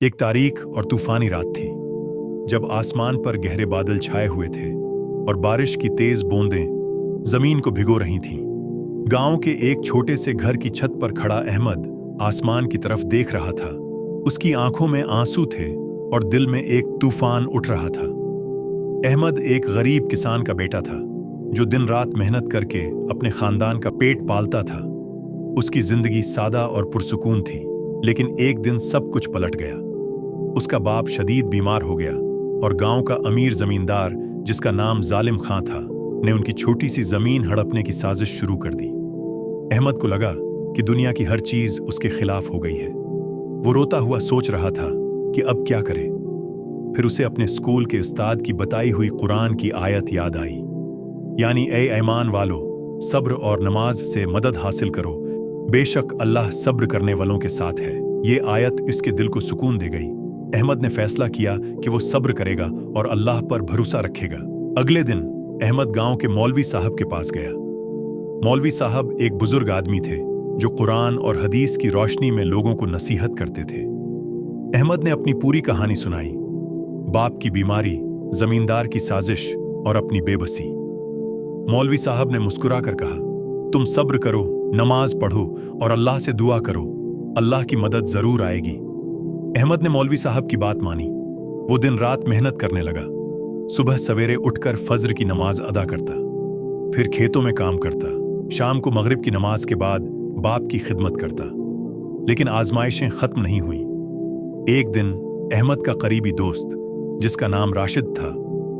एक तारीख और तूफानी रात थी जब आसमान पर गहरे बादल छाए हुए थे और बारिश की तेज बूंदें जमीन को भिगो रही थीं। गांव के एक छोटे से घर की छत पर खड़ा अहमद आसमान की तरफ देख रहा था। उसकी आंखों में आंसू थे और दिल में एक तूफान उठ रहा था। अहमद एक गरीब किसान का बेटा था जो दिन रात मेहनत करके अपने खानदान का पेट पालता था। उसकी जिंदगी सादा और पुरसुकून थी, लेकिन एक दिन सब कुछ पलट गया। उसका बाप शदीद बीमार हो गया और गांव का अमीर जमींदार, जिसका नाम जालिम खां था, ने उनकी छोटी सी जमीन हड़पने की साजिश शुरू कर दी। अहमद को लगा कि दुनिया की हर चीज उसके खिलाफ हो गई है। वो रोता हुआ सोच रहा था कि अब क्या करे। फिर उसे अपने स्कूल के उस्ताद की बताई हुई कुरान की आयत याद आई, यानी ए ईमान वालो, सब्र और नमाज से मदद हासिल करो, बेशक अल्लाह सब्र करने वालों के साथ है। ये आयत इसके दिल को सुकून दे गई। अहमद ने फैसला किया कि वो सब्र करेगा और अल्लाह पर भरोसा रखेगा। अगले दिन अहमद गांव के मौलवी साहब के पास गया। मौलवी साहब एक बुजुर्ग आदमी थे जो कुरान और हदीस की रोशनी में लोगों को नसीहत करते थे। अहमद ने अपनी पूरी कहानी सुनाई, बाप की बीमारी, जमींदार की साजिश और अपनी बेबसी। मौलवी साहब ने मुस्कुरा कर कहा, तुम सब्र करो, नमाज पढ़ो और अल्लाह से दुआ करो, अल्लाह की मदद जरूर आएगी। अहमद ने मौलवी साहब की बात मानी। वो दिन रात मेहनत करने लगा। सुबह सवेरे उठकर फज्र की नमाज अदा करता, फिर खेतों में काम करता, शाम को मगरिब की नमाज के बाद बाप की खिदमत करता। लेकिन आजमाइशें खत्म नहीं हुई। एक दिन अहमद का करीबी दोस्त, जिसका नाम राशिद था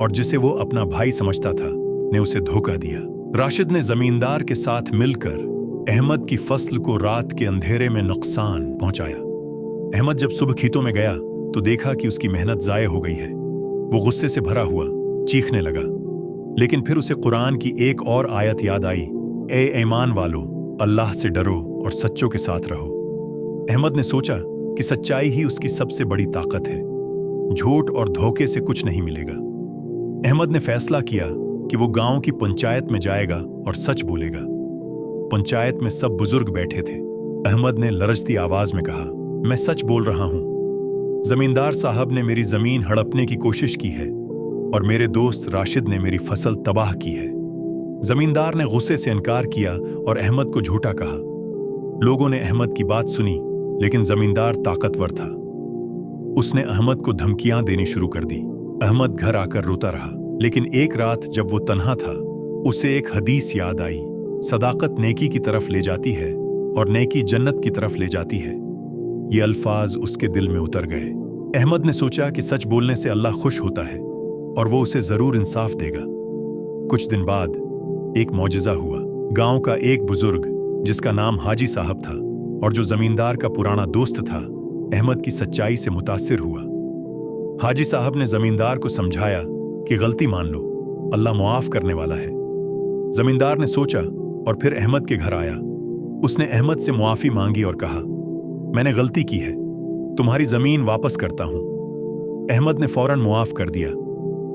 और जिसे वो अपना भाई समझता था, ने उसे धोखा दिया। राशिद ने जमींदार के साथ मिलकर अहमद की फसल को रात के अंधेरे में नुकसान पहुंचाया। अहमद जब सुबह खेतों में गया तो देखा कि उसकी मेहनत जाये हो गई है। वो गुस्से से भरा हुआ चीखने लगा, लेकिन फिर उसे कुरान की एक और आयत याद आई, ए ईमान वालो, अल्लाह से डरो और सच्चों के साथ रहो। अहमद ने सोचा कि सच्चाई ही उसकी सबसे बड़ी ताकत है। झूठ और धोखे से कुछ नहीं मिलेगा। अहमद ने फैसला किया कि वो गांव की पंचायत में जाएगा और सच बोलेगा। पंचायत में सब बुजुर्ग बैठे थे। अहमद ने लरजती आवाज में कहा, मैं सच बोल रहा हूं। जमींदार साहब ने मेरी जमीन हड़पने की कोशिश की है और मेरे दोस्त राशिद ने मेरी फसल तबाह की है। जमींदार ने गुस्से से इनकार किया और अहमद को झूठा कहा। लोगों ने अहमद की बात सुनी, लेकिन जमींदार ताकतवर था। उसने अहमद को धमकियां देनी शुरू कर दी। अहमद घर आकर रोता रहा, लेकिन एक रात जब वो तन्हा था, उसे एक हदीस याद आई, सदाकत नेकी की तरफ ले जाती है और नेकी जन्नत की तरफ ले जाती है। ये अल्फाज उसके दिल में उतर गए। अहमद ने सोचा कि सच बोलने से अल्लाह खुश होता है और वो उसे जरूर इंसाफ देगा। कुछ दिन बाद एक मौजज़ा हुआ। गांव का एक बुजुर्ग, जिसका नाम हाजी साहब था और जो जमींदार का पुराना दोस्त था, अहमद की सच्चाई से मुतासिर हुआ। हाजी साहब ने जमींदार को समझाया कि गलती मान लो, अल्लाह मुआफ करने वाला है। जमींदार ने सोचा और फिर अहमद के घर आया। उसने अहमद से मुआफी मांगी और कहा, मैंने गलती की है, तुम्हारी जमीन वापस करता हूं। अहमद ने फौरन मुआफ कर दिया,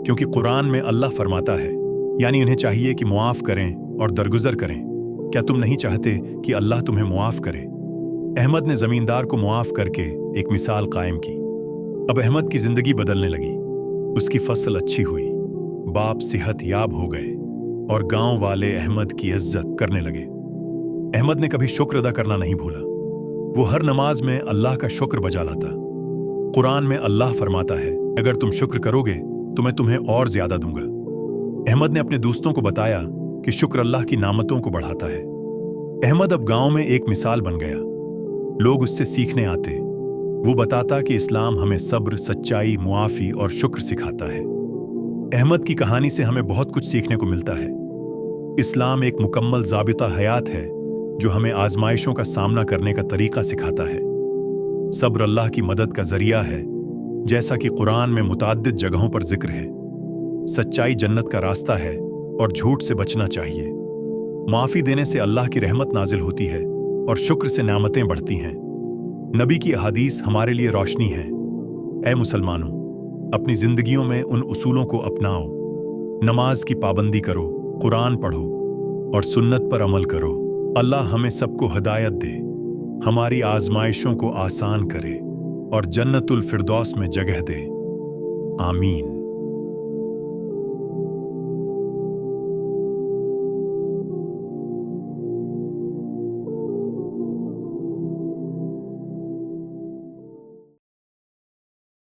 क्योंकि कुरान में अल्लाह फरमाता है, यानी उन्हें चाहिए कि मुआफ करें और दरगुजर करें। क्या तुम नहीं चाहते कि अल्लाह तुम्हें मुआफ करे? अहमद ने जमींदार को मुआफ करके एक मिसाल कायम की। अब अहमद की जिंदगी बदलने लगी। उसकी फसल अच्छी हुई, बाप सेहत याब हो गए और गांव वाले अहमद की इज्जत करने लगे। अहमद ने कभी शुक्र अदा करना नहीं भूला। वो हर नमाज में अल्लाह का शुक्र बजा लाता। कुरान में अल्लाह फरमाता है, अगर तुम शुक्र करोगे तो मैं तुम्हें और ज्यादा दूंगा। अहमद ने अपने दोस्तों को बताया कि शुक्र अल्लाह की नामतों को बढ़ाता है। अहमद अब गांव में एक मिसाल बन गया। लोग उससे सीखने आते। वो बताता कि इस्लाम हमें सब्र, सच्चाई, मुआफी और शुक्र सिखाता है। अहमद की कहानी से हमें बहुत कुछ सीखने को मिलता है। इस्लाम एक मुकम्मल ज़ाबिता हयात है जो हमें आजमाइशों का सामना करने का तरीका सिखाता है। सब्र अल्लाह की मदद का जरिया है, जैसा कि कुरान में मुताद्दिद जगहों पर जिक्र है। सच्चाई जन्नत का रास्ता है और झूठ से बचना चाहिए। माफी देने से अल्लाह की रहमत नाजिल होती है और शुक्र से नेमतें बढ़ती हैं। नबी की अहादीस हमारे लिए रोशनी है। ऐ मुसलमानों, अपनी जिंदगियों में उन उसूलों को अपनाओ। नमाज की पाबंदी करो, कुरान पढ़ो और सुन्नत पर अमल करो। अल्लाह हमें सबको हिदायत दे, हमारी आजमाइशों को आसान करे और जन्नतुल फिरदौस में जगह दे। आमीन।